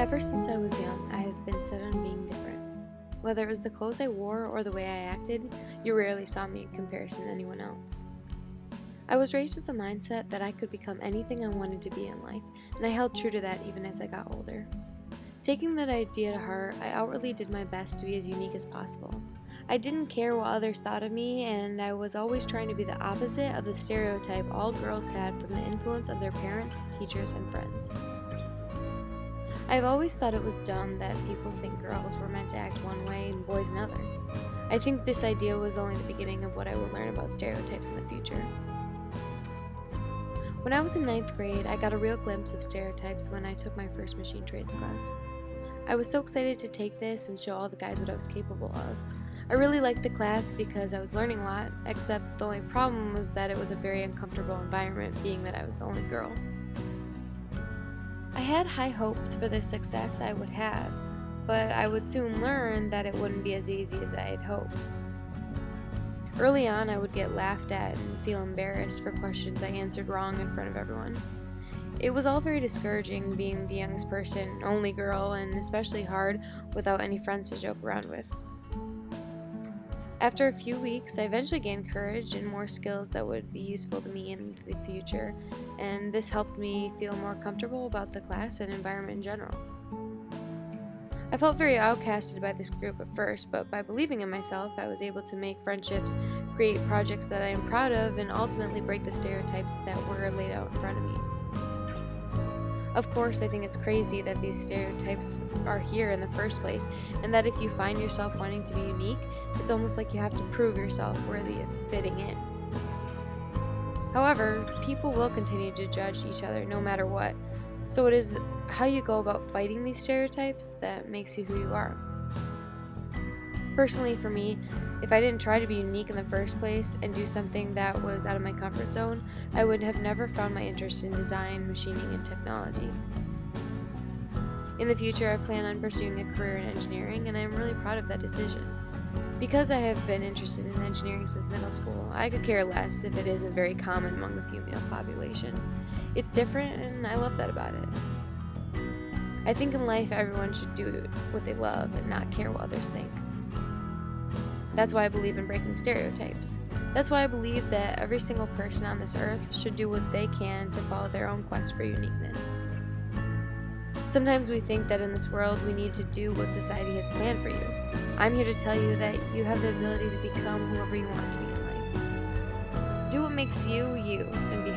Ever since I was young, I have been set on being different. Whether it was the clothes I wore or the way I acted, you rarely saw me in comparison to anyone else. I was raised with the mindset that I could become anything I wanted to be in life, and I held true to that even as I got older. Taking that idea to heart, I outwardly did my best to be as unique as possible. I didn't care what others thought of me, and I was always trying to be the opposite of the stereotype all girls had from the influence of their parents, teachers, and friends. I've always thought it was dumb that people think girls were meant to act one way and boys another. I think this idea was only the beginning of what I would learn about stereotypes in the future. When I was in ninth grade, I got a real glimpse of stereotypes when I took my first machine trades class. I was so excited to take this and show all the guys what I was capable of. I really liked the class because I was learning a lot, except the only problem was that it was a very uncomfortable environment, being that I was the only girl. I had high hopes for the success I would have, but I would soon learn that it wouldn't be as easy as I had hoped. Early on, I would get laughed at and feel embarrassed for questions I answered wrong in front of everyone. It was all very discouraging being the youngest person, only girl, and especially hard without any friends to joke around with. After a few weeks, I eventually gained courage and more skills that would be useful to me in the future, and this helped me feel more comfortable about the class and environment in general. I felt very outcasted by this group at first, but by believing in myself, I was able to make friendships, create projects that I am proud of, and ultimately break the stereotypes that were laid out in front of me. Of course, I think it's crazy that these stereotypes are here in the first place, and that if you find yourself wanting to be unique, it's almost like you have to prove yourself worthy of fitting in. However, people will continue to judge each other no matter what, so it is how you go about fighting these stereotypes that makes you who you are. Personally, for me, if I didn't try to be unique in the first place and do something that was out of my comfort zone, I would have never found my interest in design, machining, and technology. In the future, I plan on pursuing a career in engineering, and I am really proud of that decision. Because I have been interested in engineering since middle school, I could care less if it isn't very common among the female population. It's different, and I love that about it. I think in life, everyone should do what they love and not care what others think. That's why I believe in breaking stereotypes. That's why I believe that every single person on this earth should do what they can to follow their own quest for uniqueness. Sometimes we think that in this world we need to do what society has planned for you. I'm here to tell you that you have the ability to become whoever you want to be in life. Do what makes you, you, and be